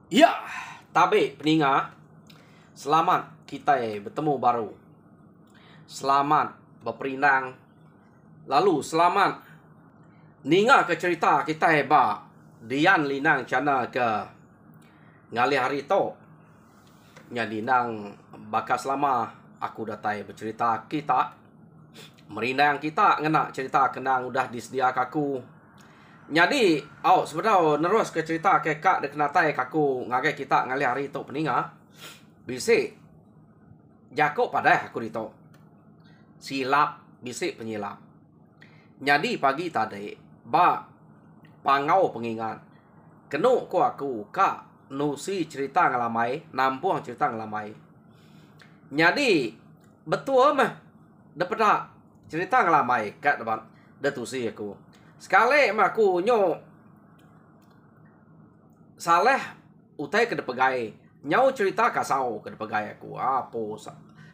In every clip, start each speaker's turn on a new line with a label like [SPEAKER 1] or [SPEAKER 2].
[SPEAKER 1] Ya, tabe peninga. Selamat kita bertemu baru. Selamat berperindang. Lalu selamat ninga ke cerita kita ba Dian linang cana ke ngali hari to. Jadi nang bakas lama aku datai bercerita kita. Merindang kita ngena cerita kenang udah disediak aku. Jadi, sebenarnya nerus ke cerita ke kak dek natai kaku ngagai kita ngali hari to peninga. Bisik jako pada aku dito. Silap bisik penyilap. Jadi pagi tadi ba pangau pengingat. Kenu ko aku kak nusi cerita ngalamai, nampuang cerita ngalamai. Jadi betul mah dapat cerita ngalamai kak depan datusi aku. Sekali mah aku nyo saleh utai ke depegai. Nyau cerita kasau ke depegai aku. Apo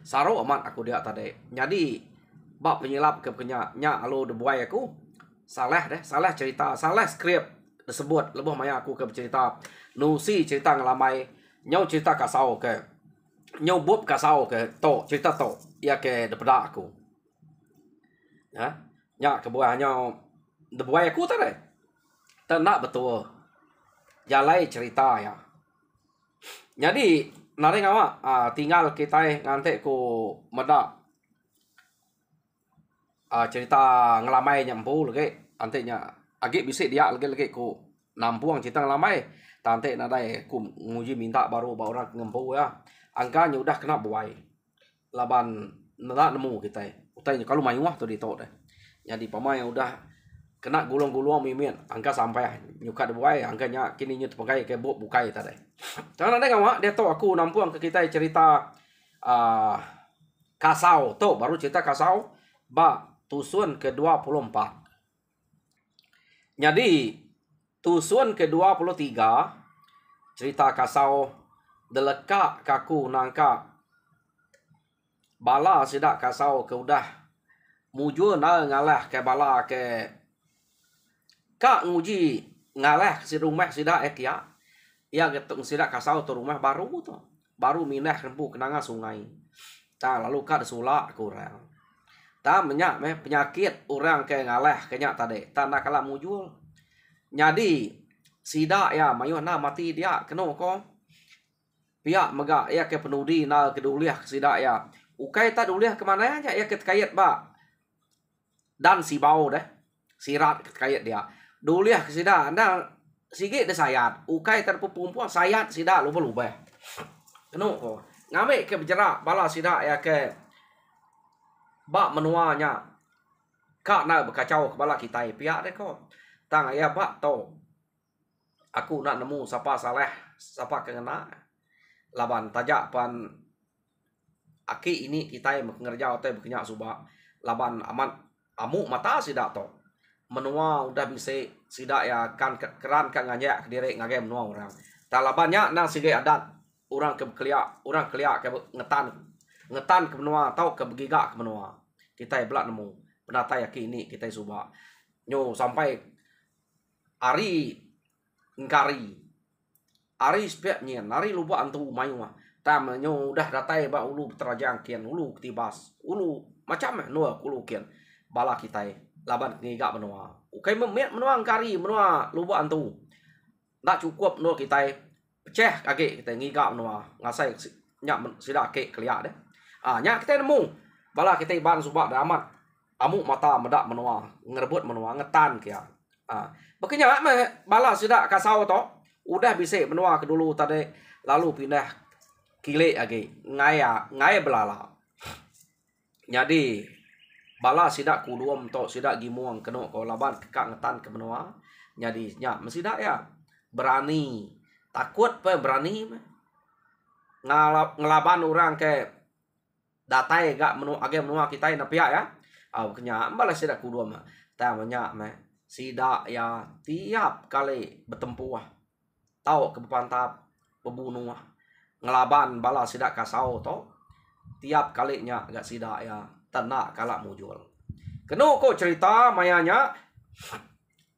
[SPEAKER 1] saro amat aku dia tadi. Jadi bab penyilap ke nya alo debuai aku. Salah cerita, salah skrip disebut lebih maya aku ke cerita. Nusi cerita ngelamai, nyau cerita kasau ke. Nyau bob kasau ke to cerita to. Ya ke depeda aku. Ya, nya ke buah nyau debuai aku tadi. Tak betul. Jalai cerita ya. Jadi nari ngawa tinggal kita ngantek ku medak cerita ngelamai nyampu lagi antenya agak bisik dia lagi ku nampuang cerita ngelamai tante nadai ku nguji minta baru orang ngempu ya angkanya udah kena buai laban nada nemu kita utainya kalau main wah tuh di deh jadi pemain udah kena gulung-gulung mimin angka sampai nyuka buai angkanya kini nyut pakai ke bukai tadi karena ada nggak dia tahu aku nampuang ke kita cerita kasau tuh baru cerita kasau ba tusun ke-24. Jadi tusun ke-23 cerita kasau deleka kaku nangka bala sidak kasau ke udah mujur na ngalah ke bala ke kak nguji ngalah si rumah sidak ya getung sidak kasau tu rumah baru tu baru minah rempu kenanga sungai lalu kak desulak kurang menyak penyakit orang ke ngalah kenyak tadi tanda kala mujul jadi sida ya mayuh na mati dia keno ko pihak megak ya ke penudi na keduliah sida ya ukai ta duliah kemana aja ya kayat ba dan si bau deh sirat kayat dia duliah ke sida anda sige de sayat ukai terpumpuan sayat sida lupa keno ko ngame ke berjerak bala sida ya ke bak menuanya kak nak berkacau kepala kita pihak deh kok tang ya bak to aku nak nemu siapa salah siapa kena laban tajak pan aki ini kita yang mengerja atau berkenyak subak laban amat amuk mata sidak to menua udah bisa sidak ya kan keran kan ngajak ke diri ngage menua orang talabannya nang sige adat orang ke keliak ke ngetan ke menua atau ke begigak ke menua kita belak nemu penata yakin ini kita subak nyo sampai ari ngkari ari spek nyen ari lupa antu mayu mah tam nyo udah datai ba ulu terajang kian ulu ketibas ulu macam nua ulu kian bala kita laban ngigak menua ukai memet menua ngkari menua lupa antu tak cukup nua kita pecah kaki kita ngigak menua ngasai nyak sidak ke keliak deh nyak kita nemu bala kita ban subak damat amuk mata medak menua ngerebut menua ngetan kia bekenya bala sidak kasau to udah bisa menua ke dulu tadi lalu pindah kile lagi ngaya belala jadi bala sidak kuduam to sidak gimuang keno ko laban kekak ngetan ke menua jadi nya mesidak ya berani takut pe berani ngelaban orang ke datai gak menu age menua kita na pihak ya kenya bala sidak kuduam ta banyak sidak ya tiap kali bertempuh tahu ke pantap pembunuh ngelaban bala sidak kasau to tiap kalinya gak sidak ya tenak kalak mujul keno kok cerita mayanya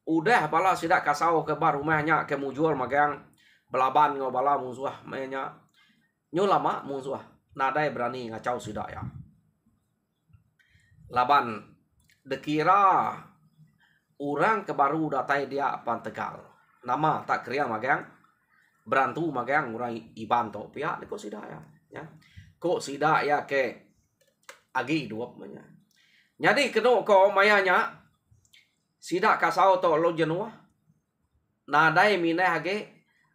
[SPEAKER 1] udah bala sidak kasau ke bar rumahnya ke mujul magang belaban ngo bala musuh mainnya nyo lama musuh nadai berani ngacau sidak ya laban dekira orang kebaru datai dia pan Tegal nama tak kriya magang berantu magang orang iban to pihak kok sidak ya kok sidak ya ke agi duap manya jadi keno ko mayanya sidak kasau to lo jenuah nadai minai hage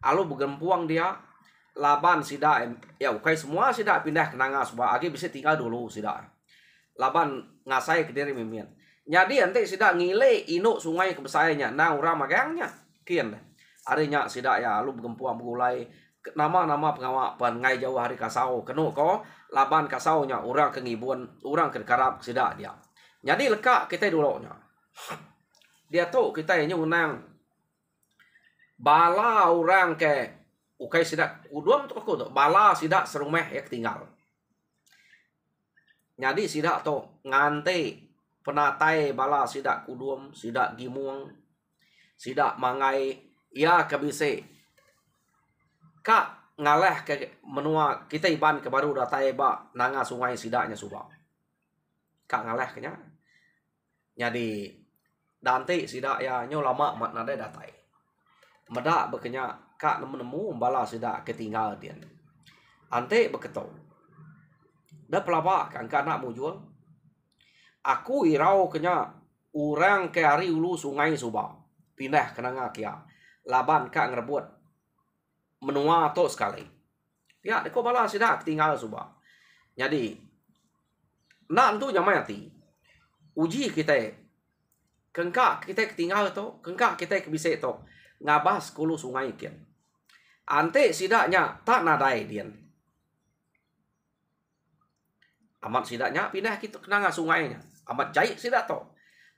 [SPEAKER 1] alu bugempuang dia laban sidak ya ukai semua sidak pindah ke nanga subah agi bisa tinggal dulu sidak laban ngasai ke diri mimin jadi ante sidak ngile inuk sungai kebesayanya na ura magangnya kian arinya sidak ya alu bugempuang begulai nama-nama pengawak pengai jauh hari kasau keno ko laban kasaunya orang kengibuan orang kekarap sidak dia jadi lekak kita dulu nya dia tu kita yang unang bala orang ke ukai sidak uduam tu aku tu bala sidak serumeh ya tinggal jadi sidak tu ngante penatai bala sidak kuduam sidak gimuang sidak mangai ya kebise kak ngalah ke menua kita iban ke baru datai ba nanga sungai sidaknya subak kak ngalah kenya jadi dante sidak ya nyo lama mat nade datai medak bekenya kak nemu bala sidak ketinggal dia ante beketo da pelaba kan kana mujual aku irau kenya urang ke hari ulu sungai subak pindah ke nanga kia laban kak ngerebut menua to sekali ya deko bala sidak tinggal subak jadi nak tu nyamayati uji kita kengkak kita ketinggal to kengkak kita kebise to ngabas kulu sungai kian ante sidaknya tak nadai dian amat sidaknya pindah kita kenanga sungainya amat jahit sidak to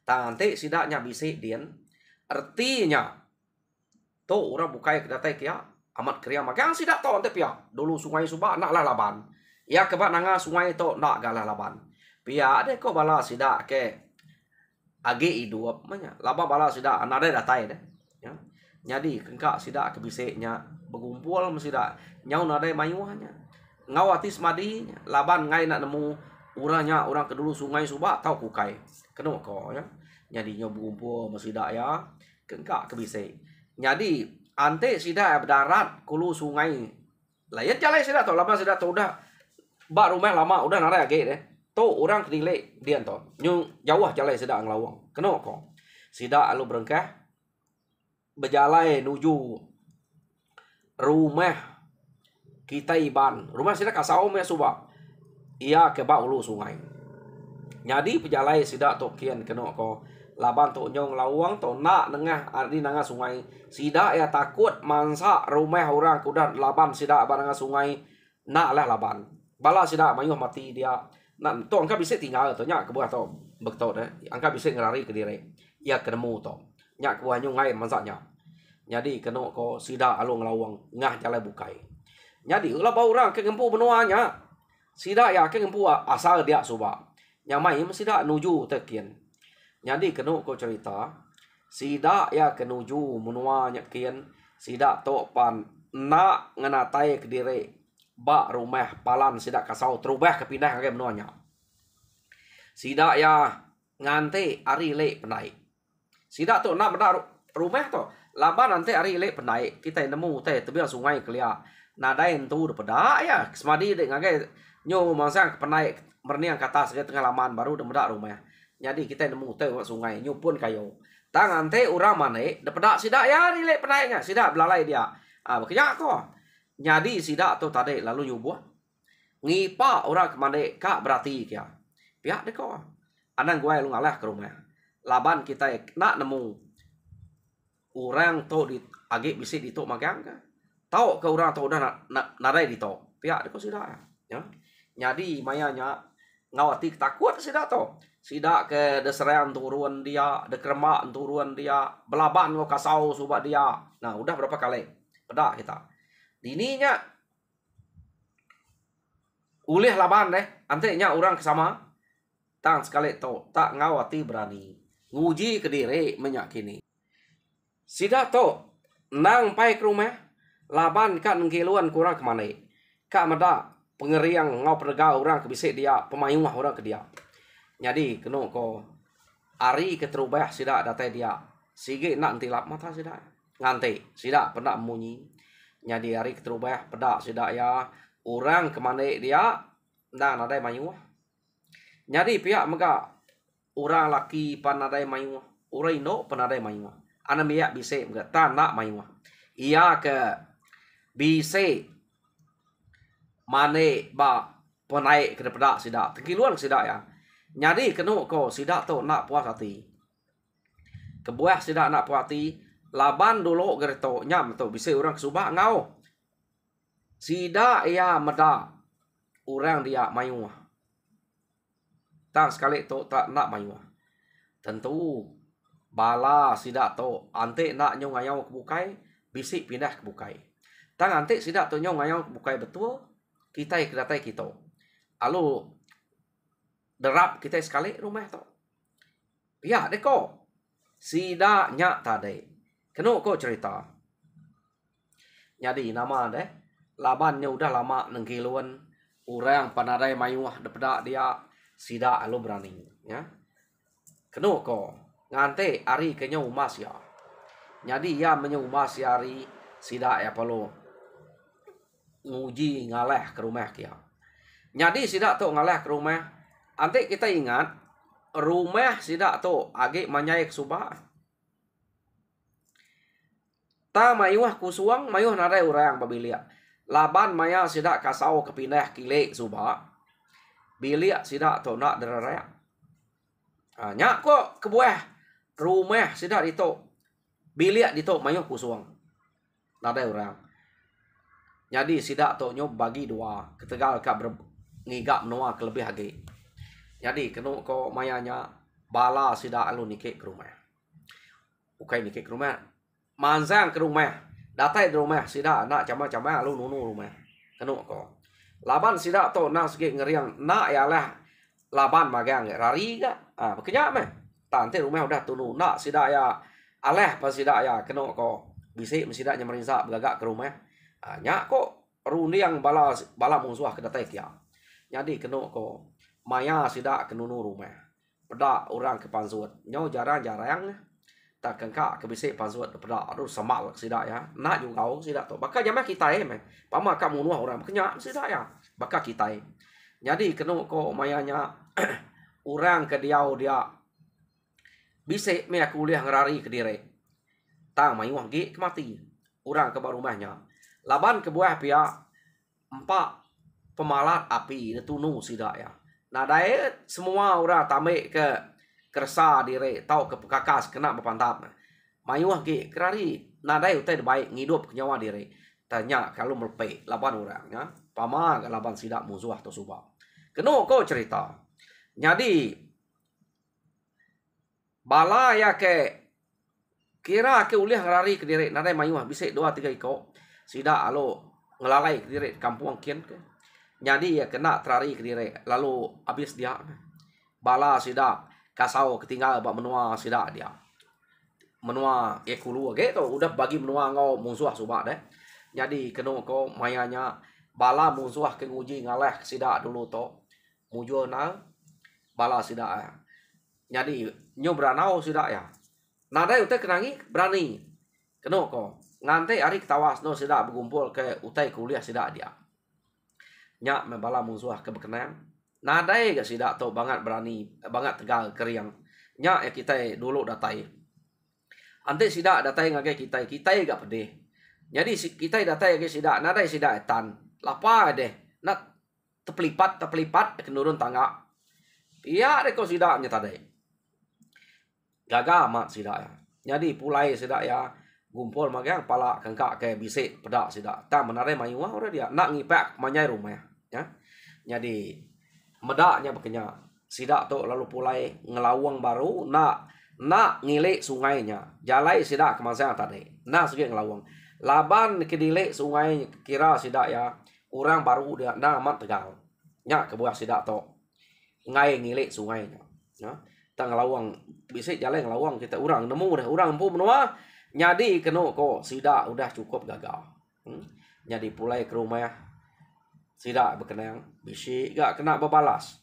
[SPEAKER 1] ante sidaknya bise dian artinya to orang bukai kedatai kia amat kriya magang sidak to ante pia dulu sungai subak nak lah laban ya kebat nanga sungai to nak galah laban pia de ko bala sidak ke age iduap manya laba bala sidak anade datai de ya jadi kengkak sidak kebiseknya bergumpul sidak nyau nadai mayuhnya ngawatis madinya laban ngai nak nemu uranya orang kedulu sungai subak tau kukai keno ko ya jadi nyo bergumpul sidak ya kengkak kebisek jadi ante sidak berdarat kulu sungai layan jalai sidak to lama sidak to udah bak rumah lama udah narai age deh to orang kedile dian to nyu jauh jalai sidak ngelawang keno ko sidak alu berengkah berjalai nuju rumah kita iban rumah sidak kasau me subak ia ke bak ulu sungai jadi pejalai sidak to kian keno ko laban to nyong lawang to nak nengah di nangah sungai sidak ya takut mansa rumah orang kuda laban sidak barang sungai nak lah laban bala sidak mayuh mati dia nak to angka bisa tinggal to nya kebuah to bekto deh angka bisa ngerari ke diri ya kenemu to nya kebuah nyong ngai mansanya jadi keno ko sidak alu ngelawang ngah jalai bukai jadi ulah bau orang ke ngempu benuanya sidak ya ke ngempu asal dia subak nyamai sidak nuju tekian jadi keno ko cerita sidak ya kenuju menua nyakian sidak to pan nak ngenatai ke diri bak rumah palan sidak kasau terubah kepindah ke menuanya sidak ya ngante ari le penai sidak to nak benar rumah to laban nanti ari le penai kita nemu teh tebiang sungai kelia nadai tu peda ya semadi de ngagai nyo mangsa penai merniang kata saja tengah laman baru demedak rumah jadi kita nemu teh sungai nyo pun kayo tangan teh urang mane depedak sidak ya ari le penainya sidak belalai dia bekerja ko jadi sidak tu tadi lalu nyubuh ngipa orang kemande kak berarti kia pihak de ko anang gue lu ngalah ke rumah laban kita nak nemu orang to di age bisi di to magang ka tau ke orang to udah narai di to pihak de ko sidak ya jadi mayanya ngawati takut sidak to sidak ke deserean turun dia de kremak turun dia belaban lo kasau subak dia nah udah berapa kali pedak kita dininya ulih laban deh antenya orang kesama tang sekali to tak ngawati berani nguji ke diri menyakini sidak to nang pai ke rumah Laban kak nengkiluan kurang kemana? Kak mada pengeriang ngau penegau orang ke bisik dia pemayuah orang ke dia. Jadi kena ko ari keterubah sida datai dia. Sige nak tilap mata sida. Ngante sida pernah munyi. Jadi ari keterubah pedak sida ya orang kemana dia nang nadai mayuah. Jadi pihak mega orang laki panadai mayuah. Orang Indo panadai mayuah. Ana miak bisik mega tan nak mayuah. Ia ke bisik mane ba penaik ke pedak sida. Tekiluan sida ya. Jadi kena ko sida tu nak puas hati. Kebuah sida nak puas hati. Laban dulu gerto nyam tu bisa orang kesubah ngau. Sida ia meda orang dia mayuah. Tang sekali tu tak nak mayuah. Tentu bala sida tu ante nak nyong ngayau ke bukai bisik pindah ke bukai. Tang ante sida tu nyong ngayau ke bukai betul kita kedatai kita. Alu derap kita sekali rumah tu. Ya deko. Sida nyak tadi. Kena ko cerita. Jadi nama deh. Labannya udah lama nengkiluan. Orang panadai mayuah depedak dia. Sida alu berani. Ya. Kena ko. Ngante ari kenya umas ya. Jadi ya menyumas ari. Sida ya perlu. Nguji ngaleh ke rumah kia. Jadi sida tu ngaleh ke rumah. Ante kita ingat. Rumah sida tu agi manyai subah. Ta mayuah kusuang mayuh nadai orang pabilia. Laban maya sida kasau kepindah kile subah. Bilia sida tu nak derarea. Nyak kok kebuah rumah sida itu. Bilia itu mayuh kusuang. Nadai orang. Jadi sida tu nyob bagi dua. Ketegal kak ngigap noa kelebih lagi. Jadi kena ko mayanya bala sida alu nikik ke rumah. Bukai nikik ke rumah. Manzang ke rumah. Datai di rumah sida nak cama-cama alu nunu rumah. Kena ko. Laban sida tu nak segi ngeriang. Nak ialah laban magang. Rari ga. Berkenyak meh. Tante rumah udah tunu. Nak sida ya. Aleh pas sida ya. Kena ko. Bisik sida nyamerinsak beragak ke rumah. Nyak ko. Runiang bala musuh ke datai kia. Jadi kena ko. Maya sida ke nunu rumah. Pedak orang ke pansuat. Nyo jarang-jarang. Tak kengkak ke bisik pansuat. Pedak. Aduh semak sida ya. Nak juga kau sida tu. Bakal jamah kita meh. Pama kak munuah orang. Kenyak sida ya. Bakal kita jadi kena ko mayanya. Orang ke dia. Bisik meh kuliah ngerari ke diri. Tang mayuah gi kemati. Orang ke rumahnya. Laban ke buah pihak. 4 pemalat api. Tunu sida ya. Nadai semua orang tamik ke kersa diri tau ke kakas kena berpantap. Mayuah ke kerari nadai utai baik ngidup nyawa diri. Tanya kalau melpe laban orang ya. Pama ke laban sidak musuh atau subah. Kena kau cerita. Jadi bala ya ke kira ke uliah kerari ke diri nadai mayuah bisik 2-3 ikut. Sidak alo ngelalai ke diri kampung kian ke. Jadi ya kena terari ke diri. Lalu habis dia. Bala sida kasau ketinggal bak menua sida dia. Menua ekulu gitu. Udah bagi menua ngau musuh subak deh. Jadi kena kau mayanya. Bala musuh ke nguji ngaleh sida dulu to. Mujur na. Bala sida ya. Jadi nyo beranau sida ya. Nadai utai kenangi berani. Kena kau. Ngante hari ketawas no sida berkumpul ke utai kuliah sida dia. Nyak membala musuh ke berkenan. Nadai ke sida tu banget berani. Banget tegal keriang. Nyak ya kita dulu datai. Ante sida datai ngake kita. Kita gak pedih. Jadi kita datai ke sida. Nadai sida etan. Lapa deh. Nak tepelipat kenurun tangga. Iya deh kau sida nyetadai. Gagal mak sida ya. Jadi pulai sida ya. Gumpul magang pala kengkak ke bisik pedak sida. Tak menarai mayuah orang dia. Nak ngipek manyai rumah ya. Jadi medaknya berkenyak. Sida tu lalu pulai ngelawang baru. Nak ngilik sungainya. Jalai sida kemasan tadi. Nak segi ngelawang. Laban kedilik sungai kira sida ya. Orang baru dia. Nak amat tegal. Nyak kebuah sida tu. Ngai ngilik sungainya. Ya. Tak ngelawang. Bisik jalai ngelawang kita. Orang nemu dah. Orang empu menua. Jadi kena kok sida udah cukup gagal. Jadi pulai ke rumah sidak berkenang bisi gak kena berbalas.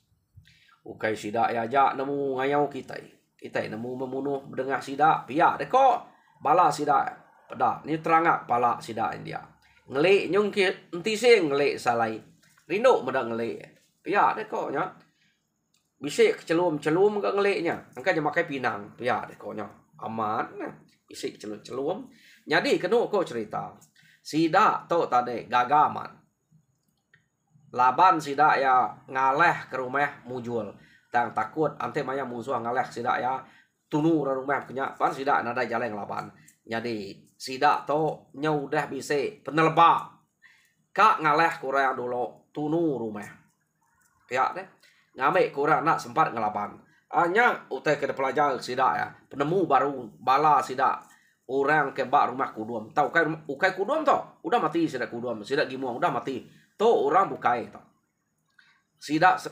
[SPEAKER 1] Ukai sidak ya ajak nemu ngayau kita. Kita nemu membunuh berdengah sidak pihak deko balas sidak pedak ni terangak pala sidak India. Ngelik nyung enti sing ngelik salai. Rindu medak ngelik. Pihak deko nya. Bisik celum-celum ke ngeliknya. Angka je makai pinang pihak deko nya. Aman nah. Bisik celum-celum. Jadi kena ko cerita. Sidak tok tadi gagaman. Laban sidak ya ngaleh ke rumah mujul. Tang takut ante maya musuh ngaleh sidak ya tunu rumah punya. Pan sidak nada jalan laban. Jadi sidak tok nyau dah bisik penelba. Kak ngaleh kurang dulu tunu rumah. Ya deh. Ngambil kurang nak sempat ngelaban. Hanya utai ke pelajar sidak ya. Penemu baru bala sidak. Orang kebak rumah kudum. Tahu ukai kudum tau. Udah mati sidak kudum. Sidak gimuang udah mati. Tu orang bukai tau. Sidak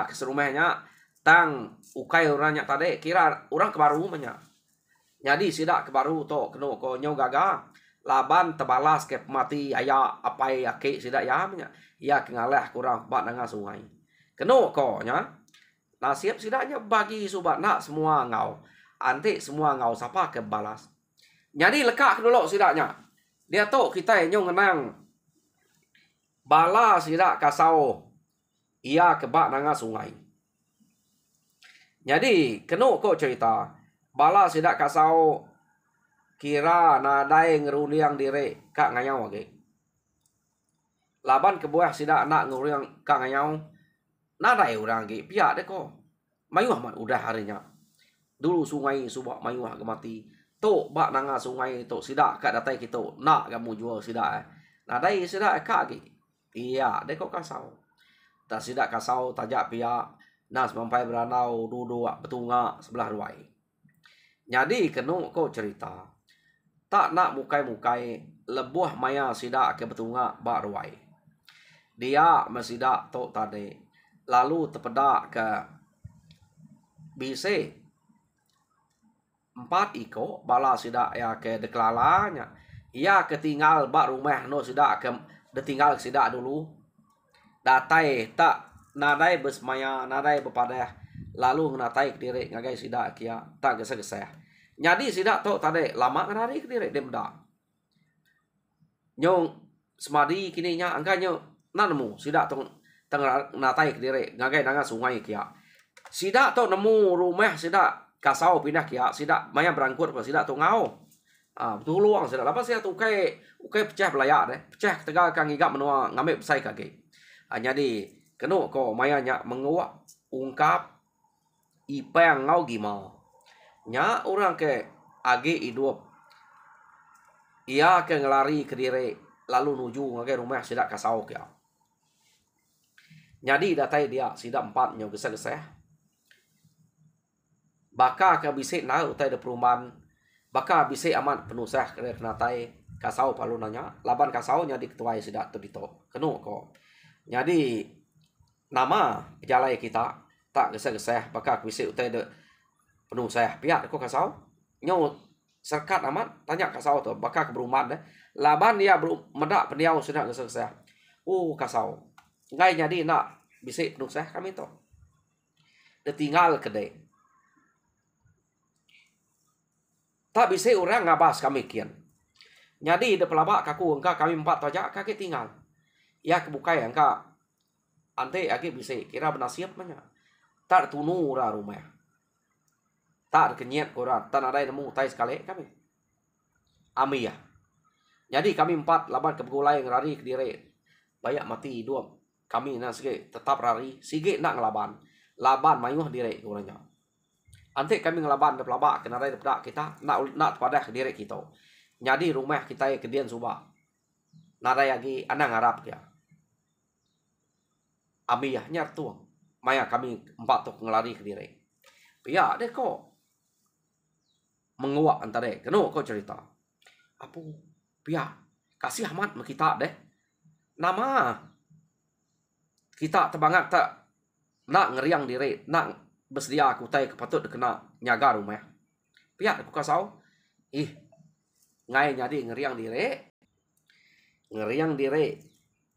[SPEAKER 1] ke serumahnya. Tang ukai orangnya tadi. Kira orang kebaru banyak. Jadi sidak kebaru tu. Kena ko nyau gaga. Laban terbalas ke mati. Ayah apai akik sidak ya banyak. Ya kengalah kurang bak dengan sungai. Kena ko nya. Nasib sidaknya bagi subat nak semua ngau. Antik semua ngau siapa ke balas. Jadi lekak dulu sidaknya. Dia tahu kita yang ngenang. Bala sidak kasau. Ia kebak nanga sungai. Jadi kena kok cerita. Bala sidak kasau. Kira nadai ngeruliang diri. Kak ngayau lagi. Laban kebuah sidak nak ngeruliang kak ngayau. Nadai orang lagi. Pihak deh kok. Mayuh amat udah harinya. Dulu sungai subak mayuh ke mati. Tok bak nanga sungai tok sidak kat datai kita nak kamu jual sidak nadai sidak kak gi iya deko kasau tak sidak kasau tajak pihak nas mampai beranau duduk betunga sebelah ruai. Jadi kena ko cerita tak nak mukai-mukai lebuh maya sidak ke betunga bak ruai. Dia mesidak tok tadi lalu terpedak ke bise 4 iko bala sidak ya ke deklalanya. Ia ketinggal bak rumah no sidak ke detinggal sidak dulu. Datai tak nadai besmaya nadai bepadah lalu natai ke diri ngagai sidak kia tak gesah-gesah. Jadi sidak tok tadi lama ngadari ke diri demda. Nyong semadi kini nya angkanya nemu sidak tok teng natai ke diri ngagai nanga sungai kia. Sidak tok nemu rumah sidak kasau pindah kia sidak maya berangkut ke sidak tu ngau. Betul luang sidak. Lepas sidak tu ukai pecah belayak deh. Pecah tegal kang igap menua ngambil besai kaki. Jadi kena ko maya nya menguak ungkap ipang ngau gima. Nya orang ke agi hidup. Ia ke ngelari ke diri lalu nuju ngagai rumah sidak kasau kia. Jadi datai dia sidak 4 nyo gesah-gesah. Baka ke bisik na utai de perumahan. Baka bisik amat penusah kena kenatai kasau palu nanya. Laban kasau nya diketuai sidak tu dito. Kenu ko. Jadi nama pejalai kita tak gesah-gesah baka bisik utai de penusah pihak ko kasau. Nyo serkat amat tanya kasau tu baka ke perumahan deh. Laban dia medak pendiau sidak gesah-gesah. Kasau. Ngai jadi nak bisik penusah kami tu. Dia tinggal kedai. Tak bisa orang ngabas kami kian. Jadi de pelabak kaku engka kami 4 tajak kaki tinggal. Ya kebukai engka ante agi bisa kira benasiap banyak. Tak tunu ora rumah. Tak kenyet orang tan ada nemu tai sekali kami. Ami ya. Jadi kami 4 laban ke begulai ngerari ke diri. Banyak mati 2. Kami nak sige tetap rari, sige nak ngelaban. Laban mayuh diri orangnya. Ante kami ngelaban de pelabak kena rai dedak kita nak pada ke diri kita. Jadi rumah kita kedian subak. Nada lagi anang harap ya. Ami ya nyar tuang. Maya kami 4 tok ngelari ke diri. Ya deh kok. Menguak antara kena kau cerita. Apa? Pia kasih amat kita deh. Nama kita terbangat tak nak ngeriang diri, nak bersedia aku tai kepatut kena nyaga rumah. Pihak aku kasau. Ngai jadi ngeriang diri. ngeriang dire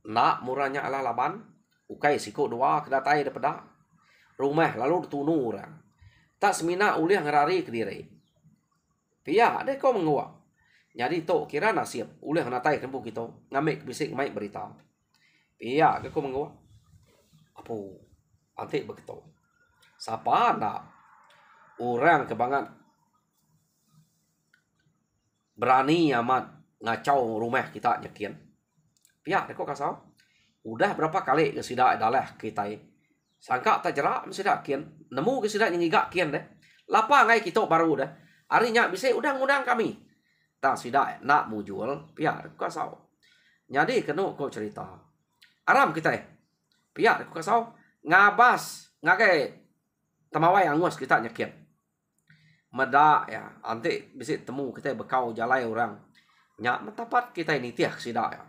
[SPEAKER 1] nak murahnya ala laban ukai siko dua kedatai daripada rumah lalu tunu orang tak semina uliah ngerari ke dire pia deh kau menguak jadi to kira nasib uliah natai kempu kita ngamek bisik mai berita pia ke kau menguak apa antik begitu siapa nak orang kebangan berani amat ngacau rumah kita nyekian pihak deko kasau udah berapa kali ke sida adalah kita sangka tak jerak mesidak kian nemu ke sida nyingigak kian deh lapa ngai kita baru dah harinya bisa udang-udang kami tak sida nak mujual pihak deko kasau jadi kena kau cerita aram kita pihak deko kasau ngabas ngakai tamawai angus kita nyekian meda ya anti bisa temu kita bekau jalai orang nyak metapat kita ini tiak sida ya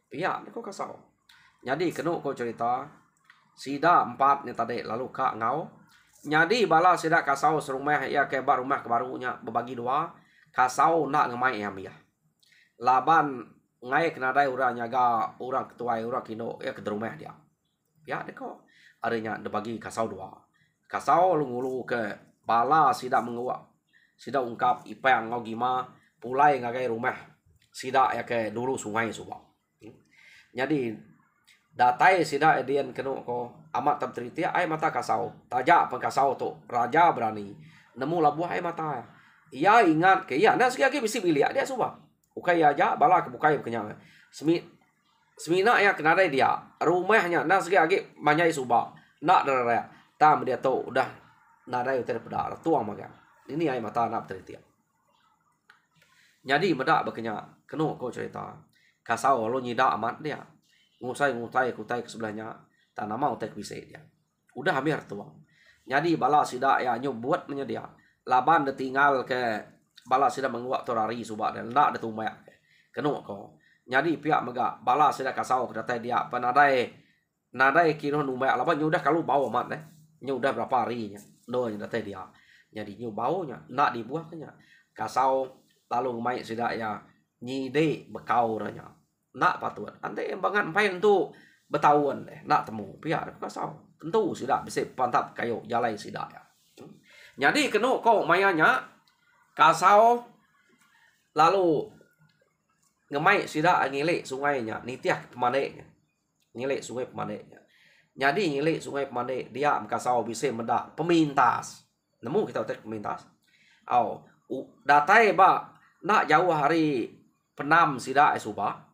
[SPEAKER 1] pihak ni kau kasau jadi kena kau cerita sida 4 ni tadi lalu kak ngau jadi bala sida kasau serumah ya ke rumah ke barunya berbagi dua kasau nak ngemai ya mia laban ngai kena dai orang nyaga orang ketua orang kino ya ke rumah dia pihak ni kau adanya dibagi kasau dua kasau lu ke bala sida menguak sida ungkap ipang ngau gima pulai ngagai rumah sida ya ke dulu sungai subak jadi datai sida edian kena ko amat tertriti ai mata kasau tajak pengkasau tu raja berani nemu labuah ai mata ia ingat ke ia nak sekali bisi bilik dia subak ukai aja bala ke bukai kenyang semina ya kena dia rumahnya nak sekali manyai subak nak darah tam dia tu udah nadai utar pada tuang maga ini ai mata nak tertriti jadi medak berkenyak kena kau cerita kasau lo nyida amat dia ngusai kutai ke sebelahnya tak nama utek bisa dia udah hampir tuang jadi bala sida ya nyo buat menyedia laban de tinggal ke bala sida menguak torari subak dan ndak de tumbak kena kau jadi pihak mega bala sida kasau kedatai dia nadai kino numbak laban nyo udah kalau bau amat deh nyo udah berapa harinya no nya datai dia jadi nyo baunya nak dibuah kenya kasau lalu mai sida ya nyide bekau ranya nak patut ante embangan pain tu bertahun nak temu pihak kasau tentu sida bisa pantap kayu jalai sida ya jadi kena kau mayanya kasau lalu ngemai sida ngilek sungainya nitiah pemaneknya ngilek sungai pemaneknya jadi ngilek sungai pemandek dia kasau bisa mendak pemintas nemu kita utek pemintas datai ba nak jauh hari penam sida subak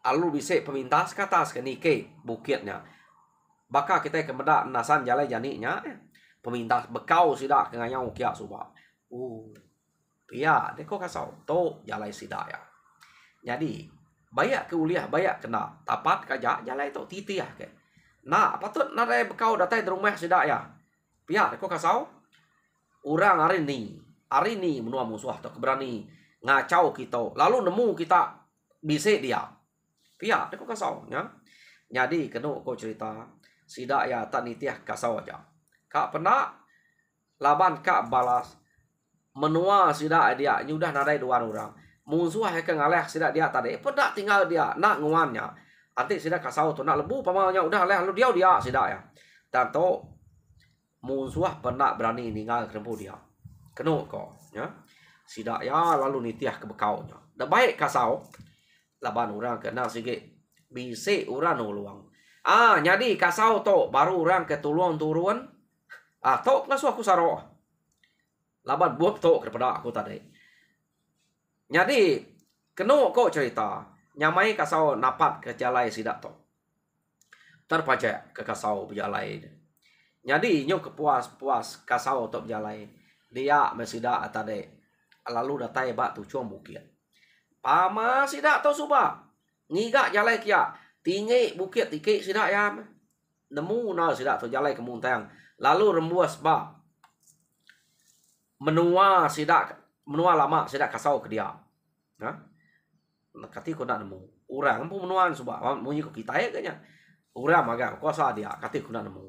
[SPEAKER 1] alu bisa pemintas ke atas ke nike bukitnya baka kita ke medak nasan jalai janiknya pemintas bekau sida ke ngayau kia subak pia deko kasau to jalai sida ya jadi bayak ke uliah bayak kena tapat kaja jalai to titiah ke nak patut nadai bekau datai rumah sida ya pia deko kasau orang hari ni menua musuh atau keberani ngacau kita lalu nemu kita bisa dia pihak deko kasau ya jadi kena kau cerita sida ya tak nitiah kasau aja kak pernah laban kak balas menua sida dia nyudah nadai dua orang musuh ke ngaleh sida dia tadi pernah tinggal dia nak nguannya anti sida kasau tu nak lebu pamalnya udah leh lalu dia sida ya dan to musuh pernah berani ninggal kerempu dia kena kau ya sida ya lalu nitiah ke bekaunya dah baik kasau laban orang kena sikit bisa orang nuluang jadi kasau to baru orang ke tuluang turun to ngasuh aku saro laban buat to kepada aku tadi jadi kena kau cerita nyamai kasau napat ke jalai sida to terpajak ke kasau berjalai jadi nyo kepuas kasau to berjalai dia mesida tadi lalu datai bak tu cuang bukit pama sida to suba ngigak jalai kia tinggi bukit tiki sida ya nemu na sida to jalai kemuntang lalu rembuas ba menua lama sida kasau ke dia kati ko nak nemu orang pun menuan suba munyi ko kita ya kanya orang magang kuasa dia kati ko nak nemu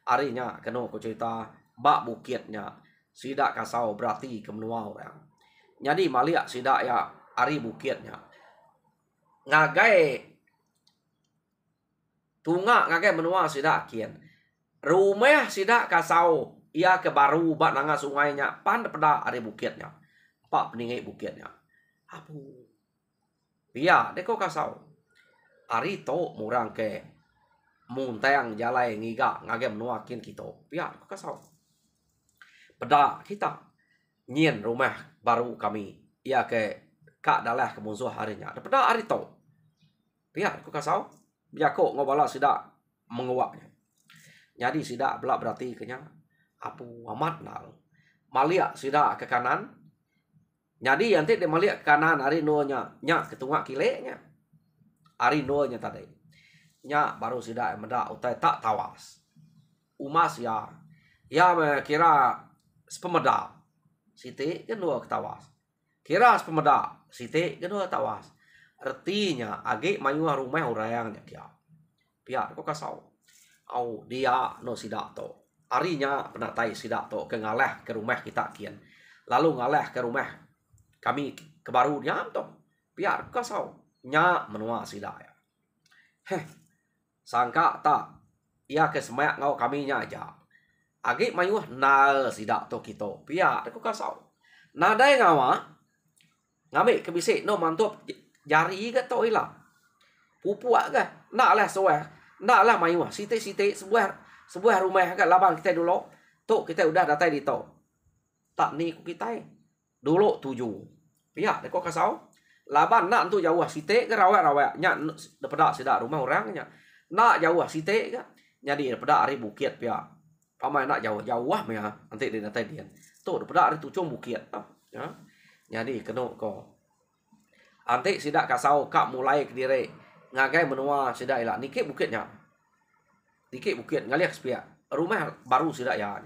[SPEAKER 1] arinya kena ko cerita bak bukitnya sida kasau berarti ke menua orang jadi maliak sida ya ari bukitnya ngagai tunga ngagai menua sida kian. Rumah sida kasau ia ke baru bat nanga sungainya pan pada are bukitnya. Pak peningai bukitnya. Apu. Pia deko kasau. Ari to murang ke muntang jalai ngiga ngagai menua kian kita. Pia kasau. Pada kita nyen rumah baru kami ia ke kak dalah ke musuh harinya. Pada ari to. Pia deko kasau. Biako ngobala sida menguaknya. Jadi sida belak berarti kenya apu amat nal. Malia sida ke kanan. Jadi nanti dia malia ke kanan hari nonya nya ketunga kilenya. Hari nonya tadi. Nya baru sida menda utai tak tawas. Umas ya. Ya kira sepemeda. Siti kedua ketawas. Kira sepemeda. Siti kedua tawas. Artinya age mayuah rumah urayangnya kia. Pia kok kasau. Au dia no sidato. Arinya penatai sidato ke ngaleh ke rumah kita kian. Lalu ngaleh ke rumah kami ke baru dia to. Pia kasau. Nya menua sidaya. Heh. Sangka tak ia ke semak ngau kami nya aja. Age mayuah nal sidato kita. Pia kok kasau. Nadai ngawa ngambil kebisik no mantap jari ke to ilang. Pupuak ke nak lah soeh. Nak lah mayuah siti-siti sebuah rumah kat labang kita dulu. Tok kita udah datai di to. Tak ni ku kita dulu 7. Pihak deko kasau. Laban nak tu jauh siti ke rawak-rawak nya daripada sida rumah orangnya. Nak jauh siti ke jadi daripada ari bukit pihak. Pamai nak jauh-jauh meh nanti dia datai dia. Tok daripada ari tucung bukit ya. Jadi kena ko. Ante sida kasau kak mulai ke diri ngagai menua sida ila nikik bukitnya. Nikik bukit ngaliak sepia. Rumah baru sida ya.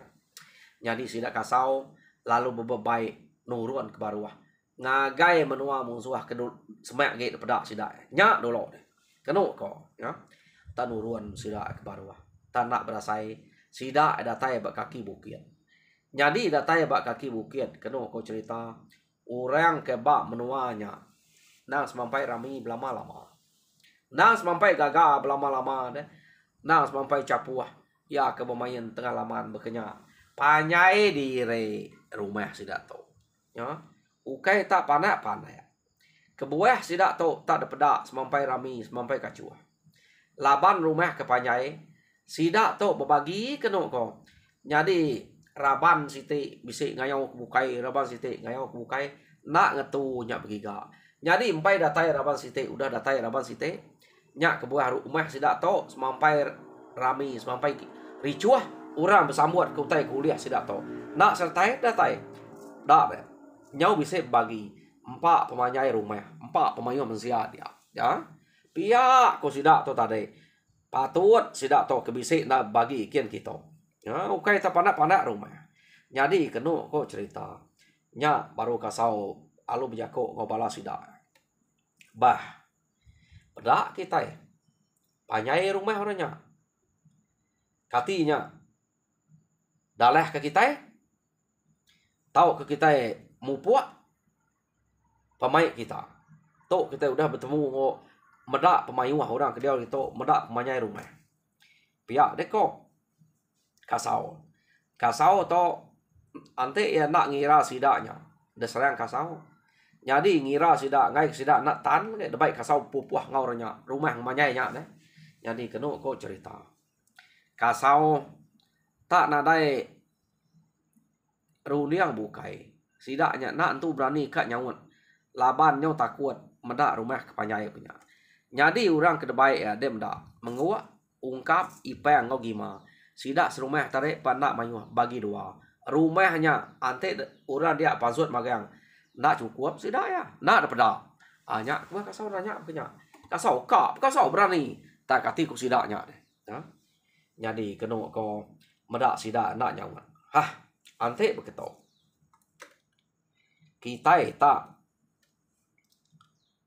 [SPEAKER 1] Jadi sida kasau lalu bebebai nurun ke baruah. Ngagai menua musuh ke semak ge daripada sida. Nya dulu. Kena ko ya. Ta nurun sida ke baruah. Ta nak berasai sida datai bak kaki bukit. Jadi datai bak kaki bukit kena ko cerita orang ke bak menuanya. Nang semampai rami belama-lama. Nang semampai gagal belama-lama deh. Nang semampai capuah. Ya ke bermain tengah laman berkenya. Panyai diri rumah sidak tu. Ya. Ukai tak panak-panak. Kebuah sidak tu tak ada pedak semampai rami, semampai kacuah. Laban rumah ke panyai. Sidak tu berbagi kena ko. Jadi raban siti bisik ngayau bukai, raban siti ngayau bukai. Nak ngetu nyak begiga. Jadi empai datai raban siti udah datai raban siti nya kebuah rumah sidak to semampai rami semampai ricuah orang bersambut ke utai kuliah sidak to nak sertai datai dak nyau bisa bagi empat pemanyai rumah empat pemayu mensia dia ya pihak ko sidak to tadi patut sidak to kebisik nak bagi kian kita ya ukai ta panak-panak rumah jadi kenu ko cerita nya baru kasau alu bijako ngobala sidak bah, pada kita panyai rumah orangnya, katinya, dalah ke kita, tahu ke kita mupuak, pemain kita, tahu kita udah bertemu medak pemayuah orang ke dia itu medak pemanyai rumah, pihak deko, kasau to, ante ya nak ngira sidaknya, deserang kasau. Jadi ngira sida ngai sida nak tan ke debai kasau pupuah ngaurnya rumah manyainya deh. Jadi kenu ko cerita. Kasau tak nadai ruliang bukai. Sidaknya nak tu berani kat nyawut. Laban nyo takut medak rumah kepanyai punya. Jadi orang ke debai ya dem dak menguak ungkap ipang ngau gima. Sidak serumah tarik pandak mayuh bagi dua. Rumahnya ante orang dia pasut magang. Nak cukup sudah ya. Nak dapat. Nyak gua kasau nanya punya. Kasau berani. Tak kati ku sidaknya deh. Ya. Jadi kena ko medak sidak nak nyawa. Hah, ante begitu. Kita tak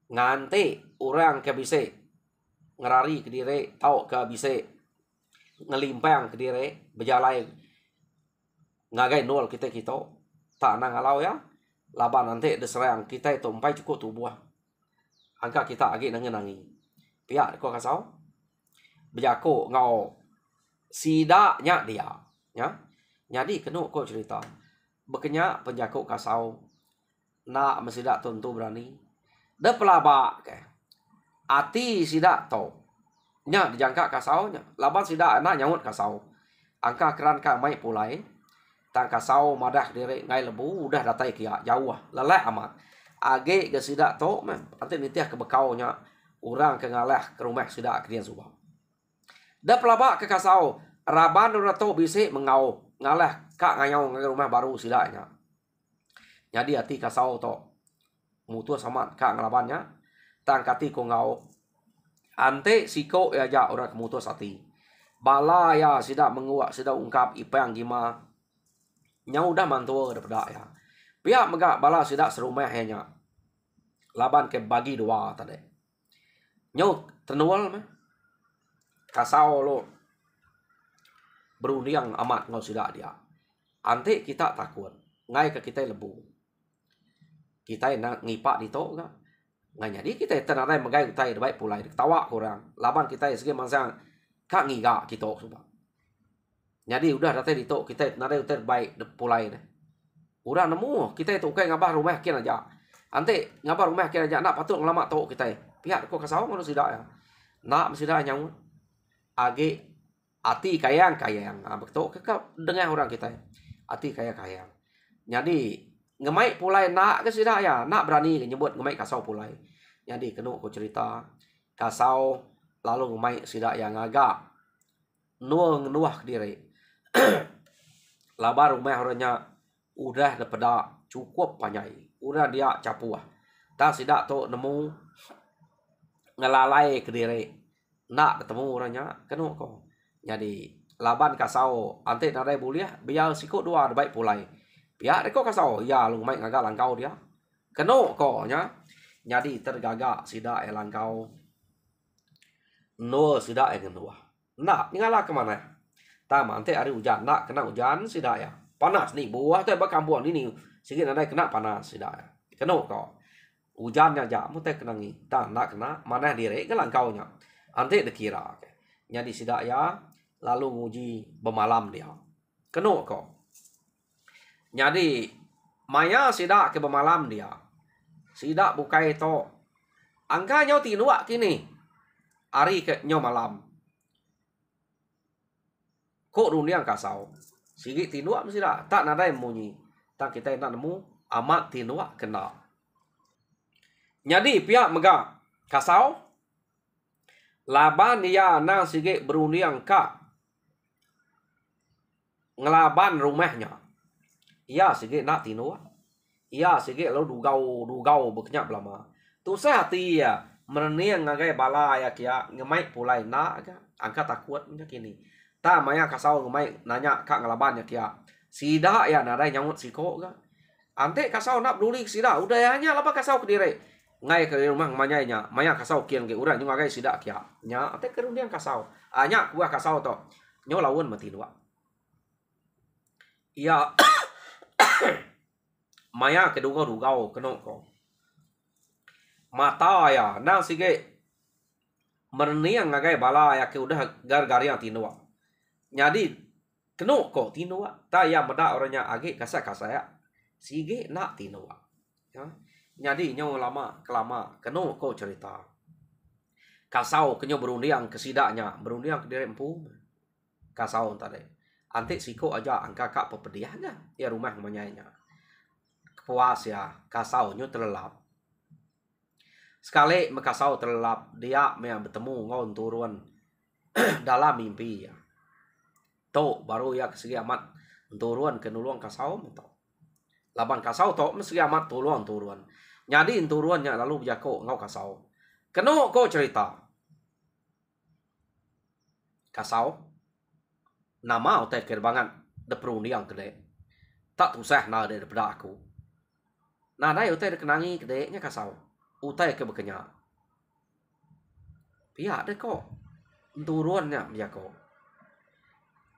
[SPEAKER 1] nganti orang ke bisa ngerari ke diri, tahu ke bisa ngelimpang ke diri, berjalan ngagai nol kita tak nang alau ya. Laban nanti diserang kita itu empai cukup tubuh angka kita agi nangi. Pihak ko kasau. Berjako ngau sidaknya dia. Ya. Jadi kena ko cerita. Bekenya penjako kasau. Nak mesidak tentu berani. De pelabak ke. Ati sidak tau. Nya dijangka kasau nya. Laban sidak anak nyawut kasau. Angka keran ka mai pulai. Tang kasau madah diri ngai lebu udah datai kia jauh leleh amat. Age ke sidak tau mem. Nanti nitiah ke bekau nya. Orang ke ngalah ke rumah sidak ke dia subah. De pelabak ke kasau. Raban rato bisik mengau. Ngalah kak ngayau ke rumah baru sidaknya. Jadi hati kasau to. Mutua sama kak ngelabannya. Tang kati ko ngau. Ante siko ya ja orang kemutua sati. Bala ya sidak menguak sidak ungkap ipang gima. Nyau dah mantua daripada ya. Pihak megak bala sidak serumah hanya. Laban ke bagi dua tadi. Nyau tenual mah. Kasau lo. Berundiang amat ngau sidak dia. Ante kita takut. Ngai ke kita lebu. Kita nak ngipak di tok kan. Ngai jadi kita tenarai megai utai baik pulai tawa kurang. Laban kita segi masa kak ngiga kita sudah. Jadi udah datang di tok kita tenarai utai baik pulai deh. Urang nemu kita itu kai ngabah rumah kian aja. Ante ngabah rumah kian aja nak patut ngelamak tok kita. Pihak ko kasau ngono sidak ya. Nak mesidak nyau. Age ati kayang. Betul ke dengar orang kita. Ati kayang. Jadi ngemai pulai nak ke sidak ya. Nak berani nyebut ngemai kasau pulai. Jadi kena aku cerita. Kasau lalu ngemai sidak yang agak. Nuah diri. Labar rumah orangnya. Udah daripada cukup panjai. Udah dia capuah. Tak sidak tu nemu. Ngelalai ke diri. Nak ketemu orangnya. Kena kau. Jadi laban kasau. Ante narai buliah. Biar sikut dua baik pulai. Biar kau kasau. Ya lu main agak langkau dia. Kena kau nya. Jadi tergagak sidak yang langkau. No sidak yang kedua. Nak ngalah kemana? Tama ante hari hujan. Nak kena hujan sidak ya. Panas nih. Buah tu berkambuan ini. Sikit nadai kena panas sidak ya. Kena kau. Hujannya aja. Mutai kena ni. Tak nak kena. Mana diri ke langkau nya. Ante dikira. Jadi sidak ya. Lalu nguji bermalam dia. Kena kau. Jadi maya sidak ke bermalam dia. Sidak bukai to. Angka nyau tinuak kini. Hari ke nyau malam. Kok dunia kasau. Sigit tinuak mesti dah. Tak nadai munyi. Tak kita nak nemu. Amat tinuak kena. Jadi pihak megah. Kasau. Laban dia nang sigit berundiang kak. Ngelaban rumahnya. Ia sigit nak tinuak. Ia sikit lalu dugau berkenyak lama. Tu saya hati ya mereniang ngagai bala ya kia ngemai pulai nak angkat takut nya kini. Ta maya kasau ngemai nanya kak ngelaban ya kia. Sida ya nadai nyamut siko ga. Ante kasau nak peduli sida udah ya hanya lapa kasau ke diri. Ngai ke rumah manyanya maya kasau kian ke urang nyung ngagai sida kia. Nya ante kerundiang kasau. Anya kuah kasau to. Nyo lawan mati dua. Iya maya ke dugau kena ko. Mata ya nang sige merniang ngagai bala ya ke udah gar-gariang tinua. Jadi kena ko tinua. Ta ya meda orangnya age kasa ya. Sige nak tinua. Ya. Jadi nyo lama kelama kena ko cerita. Kasau kenyo berundiang ke sidaknya, berundiang ke diri empu. Kasau tadi. Ante siko aja angka kak pepediahnya ya rumah manyainya. Puas ya, kasau nyu terlelap. Sekali mekasau terlelap, dia bertemu ngon turun dalam mimpi ya. To baru ya kesegi amat turun ke nuluang kasau to. Laban kasau to mesegi amat turun. Jadi turunnya lalu bijako ngau kasau. Keno ko cerita. Kasau nama otai kerbangan de perundiang kede. Tak usah na daripada aku. Nah, dah utai kenangi kedeknya kasau. Utai ke bekenya. Pihak deh kok. Turunnya dia kok.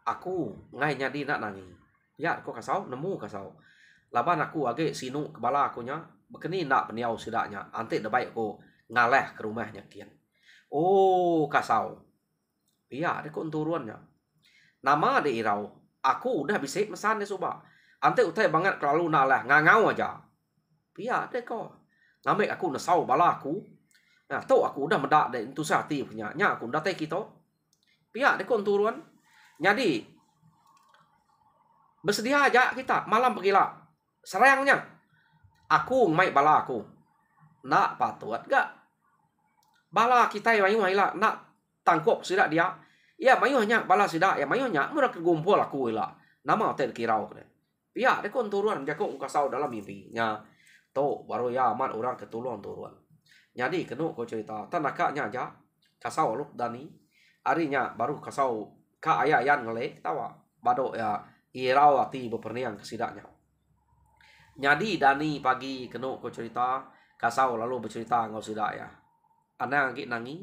[SPEAKER 1] Aku ngai nyadi nak nangi. Ya kok kasau nemu kasau. Laban aku age sinu kepala aku nya. Bekeni nak peniau sidaknya. Ante dah baik aku ngaleh ke rumahnya kian. Oh, kasau. Iya, ada konturuannya. Nama de irau. Aku udah bisa mesan deh coba. Ante utai banget kalau nalah ngangau aja. Iya, deh kok. Nama aku nasau bala aku. Nah, tahu aku udah medak deh itu sati punya. Nya aku udah teh kita. Iya, deh konturuan. Jadi bersedia aja kita malam pergilah. Serangnya. Aku mai bala aku. Nak patuat gak? Bala kita yang mayu lah nak tangkap sudah dia. Ya mayu hanya bala sudah ya mayu hanya murah kegumpul aku lah. Nama hotel kirau kene. Ya de kon turuan jago kasau dalam mimpinya. To baru ya aman orang ketulung turuan. Jadi kenu ko cerita tanakanya aja kasau lu dani. Arinya baru kasau ka ayayan ngele tawa. Bado ya irau ati beperniang kesidaknya. Jadi Dani pagi kenu ko cerita kasau lalu bercerita ngau sudah ya. Anang lagi nangi,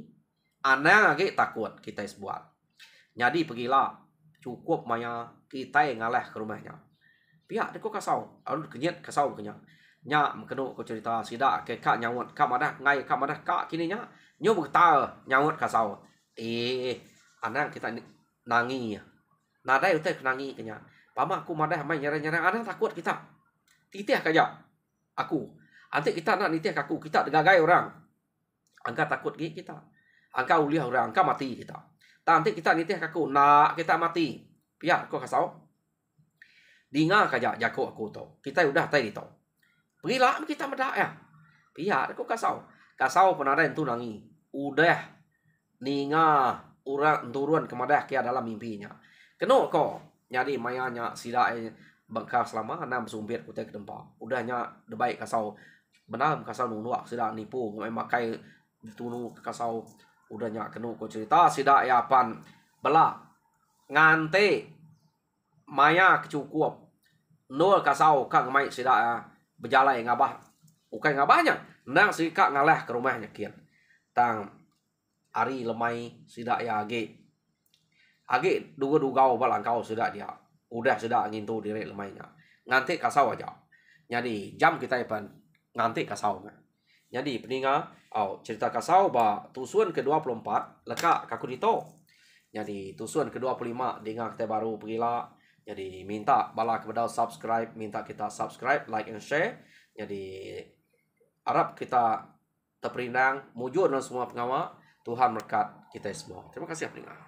[SPEAKER 1] anang lagi takut kita buat. Jadi pergilah cukup maya kita yang ngalah ke rumahnya. Pihak dia kok kasau, alun kenyat kasau kenyang. Nya kenu ko cerita sida ke kak nyawat kak mana ngai kak mana kak kini nya nyu bertal nyawat kasau. Anang kita nangi. Nada itu nangi kenyang. Pama aku madah main nyerang-nyerang anang takut kita. Titih kaja aku. Nanti kita nak nitih aku, kita gagai orang. Angka takut kita. Angka uliah orang, angka mati kita. Nanti kita nitih aku, nak kita mati. Pihak kau kasau. Dinga kaja jago aku tu. Kita udah tadi tu. Pergilah kita medak ya. Pihak kau kasau. Kasau penaren tu nangi. Udah ninga orang turun kemadah kia dalam mimpinya. Keno kau. Jadi mayanya sila bangka selama 6 sumpit kutai ke tempat. Udahnya debaik kasau. Benar kasau nunuak sila nipu. Memakai ditunu kasau. Udahnya kenu ko cerita sida yapan bela ngante maya kecukup nol kasau kang mai sida berjalan ngabah ukai ngabahnya nang si kak ngalah ke rumahnya kian tang ari lemai sida ya age duga-dugau balangkau sida dia udah sida angin tu direk lemainya ngante kasau aja jadi jam kita ipan ngante kasau jadi peninga cerita kasau ba tusuan ke-24 leka kaku dito. Jadi tusuan ke-25 dengan kita baru pergilah. Jadi minta bala kepada subscribe, minta kita subscribe, like and share. Jadi harap kita terperindang mujur dan semua pengawal. Tuhan berkat kita semua. Terima kasih peninga.